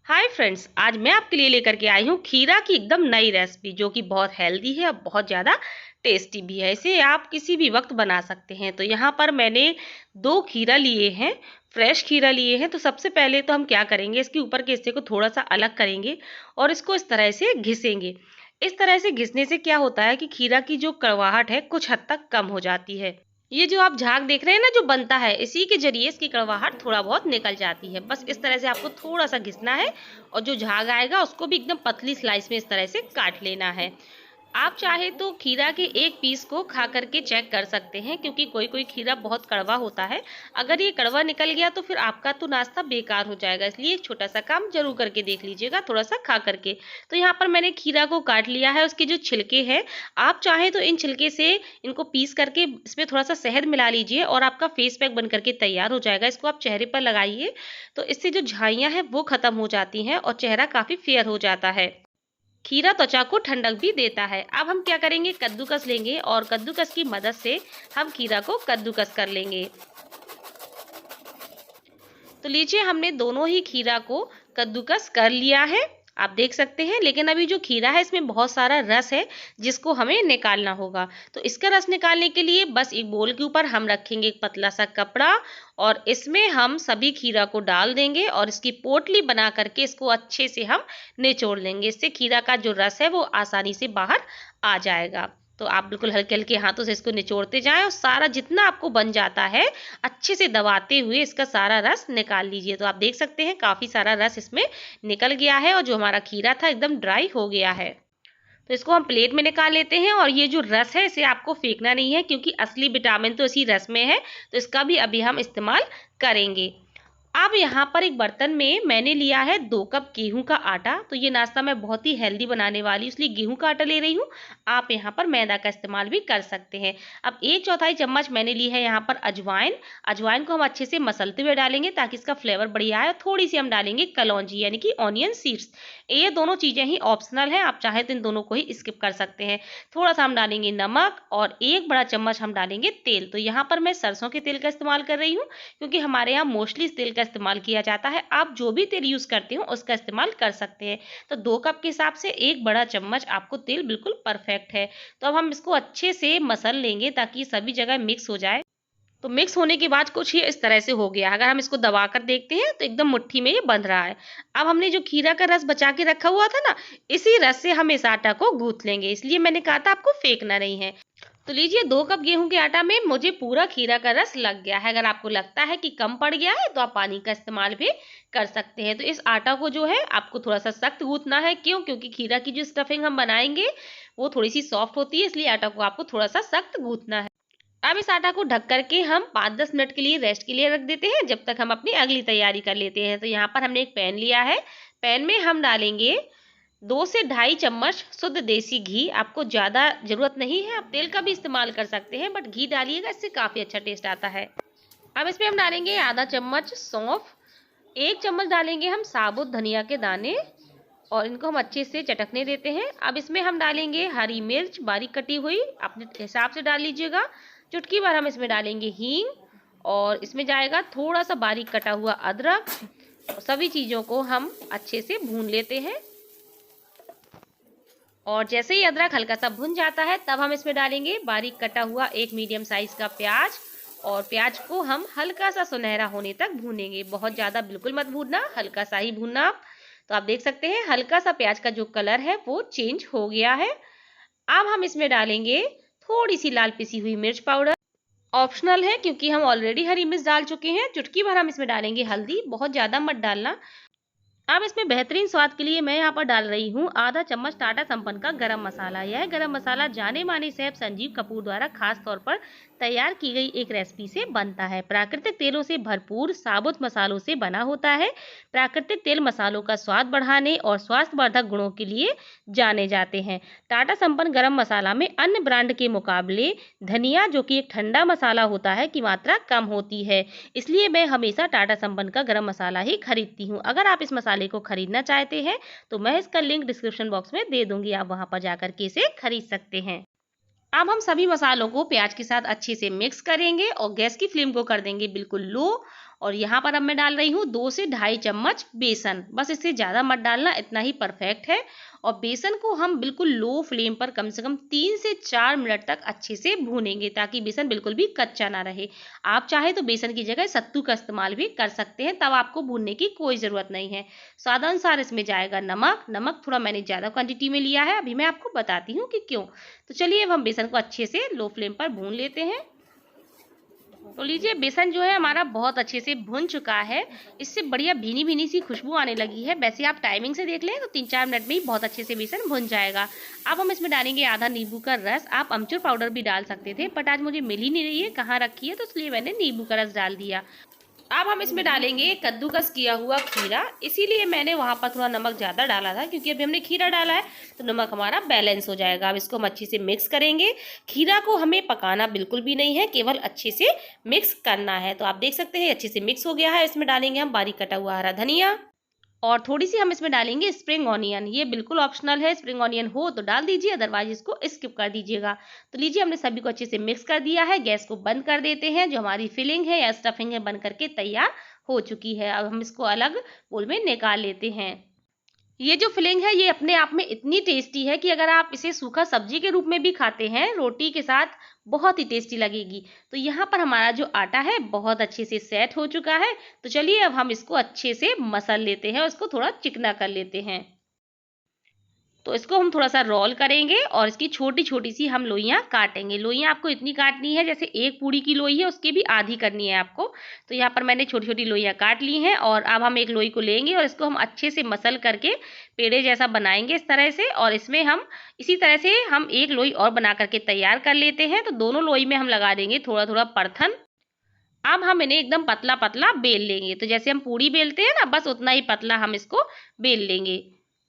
Hi friends, आज मैं आपके लिए लेकर के आई हूँ खीरा की एकदम नई रेसिपी जो कि बहुत हेल्दी है और बहुत ज़्यादा टेस्टी भी है। इसे आप किसी भी वक्त बना सकते हैं। तो यहाँ पर मैंने 2 खीरा लिए हैं, फ्रेश खीरा लिए हैं। तो सबसे पहले तो हम क्या करेंगे, इसके ऊपर के हिस्से को थोड़ा सा अलग करेंगे और इसको इस तरह से घिसेंगे। इस तरह से घिसने से क्या होता है कि खीरा की जो कड़वाहट है कुछ हद तक कम हो जाती है। ये जो आप झाग देख रहे हैं ना, जो बनता है, इसी के जरिए इसकी कड़वाहट थोड़ा बहुत निकल जाती है। बस इस तरह से आपको थोड़ा सा घिसना है और जो झाग आएगा उसको भी एकदम पतली स्लाइस में इस तरह से काट लेना है। आप चाहे तो खीरा के एक पीस को खा करके चेक कर सकते हैं, क्योंकि कोई कोई खीरा बहुत कड़वा होता है। अगर ये कड़वा निकल गया तो फिर आपका तो नाश्ता बेकार हो जाएगा, इसलिए एक छोटा सा काम जरूर करके देख लीजिएगा, थोड़ा सा खा करके। तो यहाँ पर मैंने खीरा को काट लिया है। उसके जो छिलके हैं, आप चाहे तो इन छिलके से इनको पीस करके इसमें थोड़ा सा शहद मिला लीजिए और आपका फेस पैक बन करके तैयार हो जाएगा। इसको आप चेहरे पर लगाइए तो इससे जो झाइयाँ हैं वो खत्म हो जाती हैं और चेहरा काफी फेयर हो जाता है। खीरा त्वचा को ठंडक भी देता है। अब हम क्या करेंगे, कद्दूकस लेंगे और कद्दूकस की मदद से हम खीरा को कद्दूकस कर लेंगे। तो लीजिए, हमने दोनों ही खीरा को कद्दूकस कर लिया है, आप देख सकते हैं। लेकिन अभी जो खीरा है इसमें बहुत सारा रस है जिसको हमें निकालना होगा। तो इसका रस निकालने के लिए बस एक बोल के ऊपर हम रखेंगे एक पतला सा कपड़ा और इसमें हम सभी खीरा को डाल देंगे और इसकी पोटली बना करके इसको अच्छे से हम निचोड़ लेंगे। इससे खीरा का जो रस है वो आसानी से बाहर आ जाएगा। तो आप बिल्कुल हल्के हल्के हाथों से इसको निचोड़ते जाएं और सारा जितना आपको बन जाता है अच्छे से दबाते हुए इसका सारा रस निकाल लीजिए। तो आप देख सकते हैं काफी सारा रस इसमें निकल गया है और जो हमारा खीरा था एकदम ड्राई हो गया है। तो इसको हम प्लेट में निकाल लेते हैं और ये जो रस है इसे आपको फेंकना नहीं है, क्योंकि असली विटामिन तो इसी रस में है। तो इसका भी अभी हम इस्तेमाल करेंगे। अब यहाँ पर एक बर्तन में मैंने लिया है 2 कप गेहूं का आटा। तो ये नाश्ता मैं बहुत ही हेल्दी बनाने वाली हूँ, इसलिए गेहूं का आटा ले रही हूँ। आप यहाँ पर मैदा का इस्तेमाल भी कर सकते हैं। अब 1/4 चम्मच मैंने ली है यहाँ पर अजवाइन। अजवाइन को हम अच्छे से मसलते हुए डालेंगे ताकि इसका फ्लेवर बढ़िया आए। थोड़ी सी हम डालेंगे कलौंजी यानी कि ऑनियन सीड्स। ये दोनों चीजें ही ऑप्शनल है, आप चाहे तो इन दोनों को ही स्किप कर सकते हैं। थोड़ा सा हम डालेंगे नमक और 1 बड़ा चम्मच हम डालेंगे तेल। तो यहाँ पर मैं सरसों के तेल का इस्तेमाल कर रही हूँ, क्योंकि हमारे यहाँ मोस्टली इस तेल का इस्तेमाल किया जाता है। आप जो भी तेल यूज करते हो उसका इस्तेमाल कर सकते हैं। तो 2 कप के हिसाब से 1 बड़ा चम्मच आपको तेल बिल्कुल परफेक्ट है। तो अब हम इसको अच्छे से मसल लेंगे ताकि सभी जगह मिक्स हो जाए। तो मिक्स होने के बाद कुछ ये इस तरह से हो गया। अगर हम इसको दबाकर देखते हैं तो एकदम मुट्ठी में ये बंध रहा है। अब हमने जो खीरा का रस बचा के रखा हुआ था ना, इसी रस से हम इस आटा को गूंथ लेंगे। इसलिए मैंने कहा था आपको फेंकना नहीं है। तो लीजिए, 2 कप गेहूं के आटा में मुझे पूरा खीरा का रस लग गया है। अगर आपको लगता है कि कम पड़ गया है तो आप पानी का इस्तेमाल भी कर सकते हैं। तो इस आटा को जो है आपको थोड़ा सा सख्त गूंथना है। क्यों? क्योंकि खीरा की जो स्टफिंग हम बनाएंगे वो थोड़ी सी सॉफ्ट होती है, इसलिए आटा को आपको थोड़ा सा सख्त गूंथना है। अब इस आटा को ढक करके हम 5-10 मिनट के लिए रेस्ट के लिए रख देते हैं, जब तक हम अपनी अगली तैयारी कर लेते हैं। तो यहाँ पर हमने एक पैन लिया है। पैन में हम डालेंगे 2 से ढाई चम्मच शुद्ध देसी घी। आपको ज़्यादा ज़रूरत नहीं है, आप तेल का भी इस्तेमाल कर सकते हैं, बट घी डालिएगा, इससे काफ़ी अच्छा टेस्ट आता है। अब इसमें हम डालेंगे आधा चम्मच सौंफ, 1 चम्मच डालेंगे हम साबुत धनिया के दाने और इनको हम अच्छे से चटकने देते हैं। अब इसमें हम डालेंगे हरी मिर्च बारीक कटी हुई, अपने हिसाब से डाल लीजिएगा। चुटकी भर हम इसमें डालेंगे हींग और इसमें जाएगा थोड़ा सा बारीक कटा हुआ अदरक। सभी चीज़ों को हम अच्छे से भून लेते हैं और जैसे ही अदरक हल्का सा भुन जाता है तब हम इसमें डालेंगे बारीक कटा हुआ एक मीडियम साइज का प्याज और प्याज को हम हल्का सा सुनहरा होने तक भूनेंगे। बहुत ज़्यादा बिल्कुल मत भूनना, हल्का सा ही भूनना आप। तो आप देख सकते हैं हल्का सा प्याज का जो कलर है वो चेंज हो गया है। अब हम इसमें डालेंगे थोड़ी सी लाल पिसी हुई मिर्च पाउडर। ऑप्शनल है, क्योंकि हम ऑलरेडी हरी मिर्च डाल चुके हैं। चुटकी भर हम इसमें डालेंगे हल्दी, बहुत ज़्यादा मत डालना। अब इसमें बेहतरीन स्वाद के लिए मैं यहाँ पर डाल रही हूँ आधा चम्मच टाटा संपन्न का गरम मसाला। यह गरम मसाला जाने माने शेफ संजीव कपूर द्वारा खास तौर पर तैयार की गई एक रेसिपी से बनता है। प्राकृतिक तेलों से भरपूर साबुत मसालों से बना होता है। प्राकृतिक तेल मसालों का स्वाद बढ़ाने और स्वास्थ्यवर्धक गुणों के लिए जाने जाते हैं। टाटा संपन्न गरम मसाला में अन्य ब्रांड के मुकाबले धनिया, जो कि एक ठंडा मसाला होता है, की मात्रा कम होती है। इसलिए मैं हमेशा टाटा संपन्न का गरम मसाला ही खरीदती हूँ। अगर आप इस मसाले को खरीदना चाहते हैं तो मैं इसका लिंक डिस्क्रिप्शन बॉक्स में दे दूंगी, आप वहां पर जाकर के इसे खरीद सकते हैं। अब हम सभी मसालों को प्याज के साथ अच्छे से मिक्स करेंगे और गैस की फ्लेम को कर देंगे बिल्कुल लो और यहाँ पर अब मैं डाल रही हूँ 2 से ढाई चम्मच बेसन। बस इससे ज़्यादा मत डालना, इतना ही परफेक्ट है। और बेसन को हम बिल्कुल लो फ्लेम पर कम से कम 3 से 4 मिनट तक अच्छे से भूनेंगे, ताकि बेसन बिल्कुल भी कच्चा ना रहे। आप चाहे तो बेसन की जगह सत्तू का इस्तेमाल भी कर सकते हैं, तब आपको भूनने की कोई ज़रूरत नहीं है। स्वाद अनुसार इसमें जाएगा नमक। नमक थोड़ा मैंने ज़्यादा क्वांटिटी में लिया है, अभी मैं आपको बताती हूँ कि क्यों। तो चलिए अब हम बेसन को अच्छे से लो फ्लेम पर भून लेते हैं। तो लीजिए, बेसन जो है हमारा बहुत अच्छे से भुन चुका है। इससे बढ़िया भीनी भीनी सी खुशबू आने लगी है। वैसे आप टाइमिंग से देख लें तो 3-4 मिनट में ही बहुत अच्छे से बेसन भुन जाएगा। अब हम इसमें डालेंगे आधा नींबू का रस। आप अमचूर पाउडर भी डाल सकते थे, बट आज मुझे मिल ही नहीं रही है कहाँ रखी है, तो इसलिए मैंने नींबू का रस डाल दिया। अब हम इसमें डालेंगे कद्दूकस किया हुआ खीरा। इसीलिए मैंने वहाँ पर थोड़ा नमक ज़्यादा डाला था, क्योंकि अभी हमने खीरा डाला है तो नमक हमारा बैलेंस हो जाएगा। अब इसको हम अच्छे से मिक्स करेंगे। खीरा को हमें पकाना बिल्कुल भी नहीं है, केवल अच्छे से मिक्स करना है। तो आप देख सकते हैं अच्छे से मिक्स हो गया है। इसमें डालेंगे हम बारीक कटा हुआ हरा धनिया, और थोड़ी सी हम इसमें डालेंगे स्प्रिंग ऑनियन। ये बिल्कुल ऑप्शनल है, स्प्रिंग ऑनियन हो तो डाल दीजिए, अदरवाइज इसको स्किप कर दीजिएगा। तो लीजिए, हमने सभी को अच्छे से मिक्स कर दिया है। गैस को बंद कर देते हैं। जो हमारी फिलिंग है या स्टफिंग है बन करके तैयार हो चुकी है। अब हम इसको अलग बोल में निकाल लेते हैं। ये जो फिलिंग है ये अपने आप में इतनी टेस्टी है कि अगर आप इसे सूखा सब्जी के रूप में भी खाते हैं रोटी के साथ, बहुत ही टेस्टी लगेगी। तो यहाँ पर हमारा जो आटा है बहुत अच्छे से सेट हो चुका है। तो चलिए अब हम इसको अच्छे से मसल लेते हैं और इसको थोड़ा चिकना कर लेते हैं। तो इसको हम थोड़ा सा रोल करेंगे और इसकी छोटी छोटी सी हम लोइयाँ काटेंगे। लोइयाँ आपको इतनी काटनी है जैसे एक पूड़ी की लोई है उसकी भी आधी करनी है आपको। तो यहाँ पर मैंने छोटी छोटी लोइयाँ काट ली हैं और अब हम एक लोई को लेंगे और इसको हम अच्छे से मसल करके पेड़े जैसा बनाएंगे इस तरह से। और इसमें हम इसी तरह से हम एक लोई और बना करके तैयार कर लेते हैं। तो दोनों लोई में हम लगा देंगे थोड़ा थोड़ा परथन। अब हम इन्हें एकदम पतला पतला बेल लेंगे। तो जैसे हम पूड़ी बेलते हैं ना, बस उतना ही पतला हम इसको बेल लेंगे।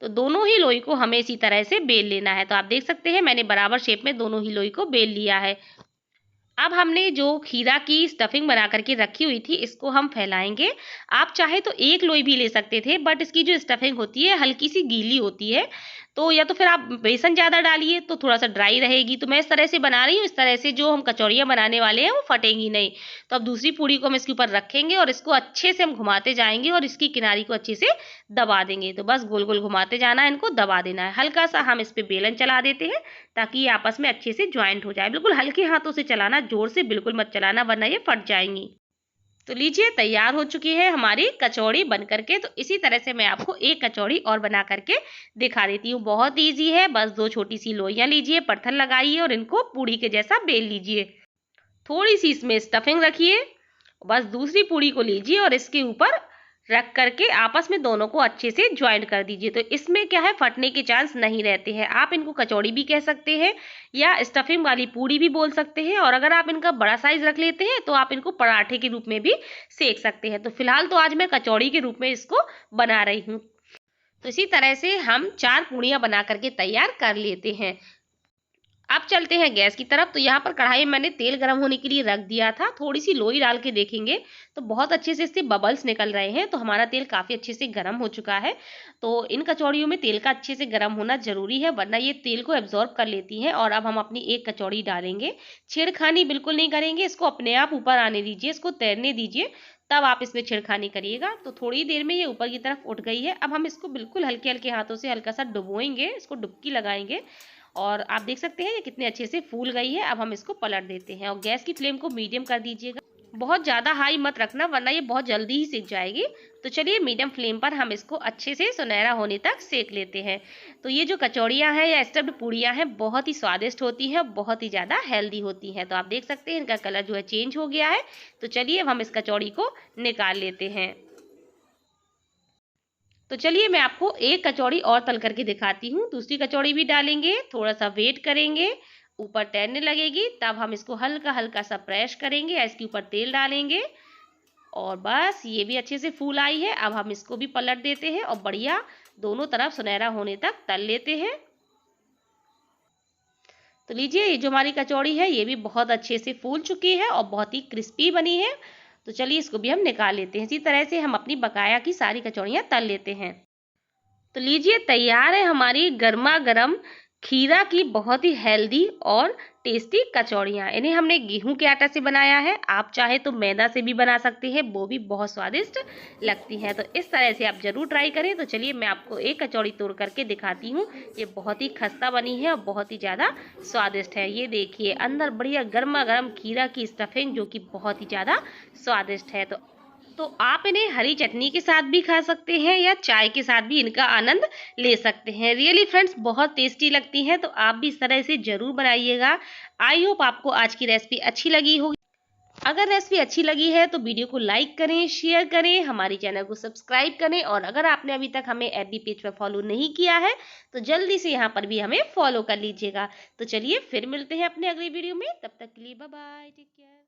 तो दोनों ही लोई को हमें इसी तरह से बेल लेना है। तो आप देख सकते हैं मैंने बराबर शेप में दोनों ही लोई को बेल लिया है। अब हमने जो खीरा की स्टफिंग बना करके रखी हुई थी इसको हम फैलाएंगे। आप चाहे तो एक लोई भी ले सकते थे, बट इसकी जो स्टफिंग होती है हल्की सी गीली होती है। तो या तो फिर आप बेसन ज़्यादा डालिए तो थोड़ा सा ड्राई रहेगी। तो मैं इस तरह से बना रही हूँ, इस तरह से जो हम कचौड़ियाँ बनाने वाले हैं वो फटेंगी नहीं। तो अब दूसरी पूड़ी को हम इसके ऊपर रखेंगे और इसको अच्छे से हम घुमाते जाएंगे और इसकी किनारी को अच्छे से दबा देंगे। तो बस गोल गोल घुमाते जाना है, इनको दबा देना है। हल्का सा हम इस पे बेलन चला देते हैं ताकि ये आपस में अच्छे से ज्वाइंट हो जाए। बिल्कुल हल्के हाथों से चलाना, जोर से बिल्कुल मत चलाना वरना ये फट जाएंगी। तो लीजिए, तैयार हो चुकी है हमारी कचौड़ी बन करके। तो इसी तरह से मैं आपको एक कचौड़ी और बना करके दिखा देती हूँ। बहुत इजी है, बस दो छोटी सी लोइयाँ लीजिए, परथन लगाइए और इनको पूड़ी के जैसा बेल लीजिए। थोड़ी सी इसमें स्टफिंग रखिए, बस दूसरी पूड़ी को लीजिए और इसके ऊपर रख करके आपस में दोनों को अच्छे से ज्वाइंट कर दीजिए। तो इसमें क्या है, फटने के चांस नहीं रहते हैं। आप इनको कचौड़ी भी कह सकते हैं या स्टफिंग वाली पूड़ी भी बोल सकते हैं। और अगर आप इनका बड़ा साइज रख लेते हैं तो आप इनको पराठे के रूप में भी सेक सकते हैं। तो फिलहाल तो आज मैं कचौड़ी के रूप में इसको बना रही हूँ। तो इसी तरह से हम 4 पूड़ियाँ बना करके तैयार कर लेते हैं। अब चलते हैं गैस की तरफ। तो यहाँ पर कढ़ाई में मैंने तेल गर्म होने के लिए रख दिया था। थोड़ी सी लोई डाल के देखेंगे तो बहुत अच्छे से इससे बबल्स निकल रहे हैं। तो हमारा तेल काफ़ी अच्छे से गर्म हो चुका है। तो इन कचौड़ियों में तेल का अच्छे से गर्म होना जरूरी है, वरना ये तेल को एब्जॉर्ब कर लेती हैं। और अब हम अपनी एक कचौड़ी डालेंगे। छेड़खानी बिल्कुल नहीं करेंगे, इसको अपने आप ऊपर आने दीजिए, इसको तैरने दीजिए, तब आप इसमें छेड़खानी करिएगा। तो थोड़ी देर में ये ऊपर की तरफ उठ गई है। अब हम इसको बिल्कुल हल्के हल्के हाथों से हल्का सा डुबोएंगे, इसको डुबकी लगाएंगे। और आप देख सकते हैं ये कितने अच्छे से फूल गई है। अब हम इसको पलट देते हैं और गैस की फ्लेम को मीडियम कर दीजिएगा। बहुत ज़्यादा हाई मत रखना वरना ये बहुत जल्दी ही सिक जाएगी। तो चलिए मीडियम फ्लेम पर हम इसको अच्छे से सुनहरा होने तक सेक लेते हैं। तो ये जो कचौड़ियाँ हैं या स्टफ्ड पूड़ियाँ हैं बहुत ही स्वादिष्ट होती हैं, बहुत ही ज़्यादा हेल्दी होती हैं। तो आप देख सकते हैं इनका कलर जो है चेंज हो गया है। तो चलिए अब हम इस कचौड़ी को निकाल लेते हैं। तो चलिए मैं आपको एक कचौड़ी और तल करके दिखाती हूँ। दूसरी कचौड़ी भी डालेंगे, थोड़ा सा वेट करेंगे, ऊपर तैरने लगेगी, तब हम इसको हल्का हल्का सा प्रेस करेंगे या इसके ऊपर तेल डालेंगे। और बस ये भी अच्छे से फूल आई है। अब हम इसको भी पलट देते हैं और बढ़िया दोनों तरफ सुनहरा होने तक तल लेते हैं। तो लीजिए, ये जो हमारी कचौड़ी है ये भी बहुत अच्छे से फूल चुकी है और बहुत ही क्रिस्पी बनी है। तो चलिए इसको भी हम निकाल लेते हैं। इसी तरह से हम अपनी बकाया की सारी कचौड़ियाँ तल लेते हैं। तो लीजिए, तैयार है हमारी गर्मा गर्म खीरा की बहुत ही हेल्दी और टेस्टी कचौड़ियाँ। इन्हें हमने गेहूं के आटा से बनाया है, आप चाहे तो मैदा से भी बना सकते हैं, वो भी बहुत स्वादिष्ट लगती हैं। तो इस तरह से आप ज़रूर ट्राई करें। तो चलिए मैं आपको एक कचौड़ी तोड़ करके दिखाती हूँ। ये बहुत ही खस्ता बनी है और बहुत ही ज़्यादा स्वादिष्ट है। ये देखिए अंदर बढ़िया गर्मा गर्म खीरा की स्टफिंग जो कि बहुत ही ज़्यादा स्वादिष्ट है। तो आप इन्हें हरी चटनी के साथ भी खा सकते हैं या चाय के साथ भी इनका आनंद ले सकते हैं। रियली फ्रेंड्स बहुत टेस्टी लगती हैं, तो आप भी इस तरह से ज़रूर बनाइएगा। आई होप आपको आज की रेसिपी अच्छी लगी होगी। अगर रेसिपी अच्छी लगी है तो वीडियो को लाइक करें, शेयर करें, हमारे चैनल को सब्सक्राइब करें और अगर आपने अभी तक हमें एफबी पेज पर फॉलो नहीं किया है तो जल्दी से यहाँ पर भी हमें फॉलो कर लीजिएगा। तो चलिए फिर मिलते हैं अपने अगली वीडियो में, तब तक के लिए बाय बाय, टेक केयर।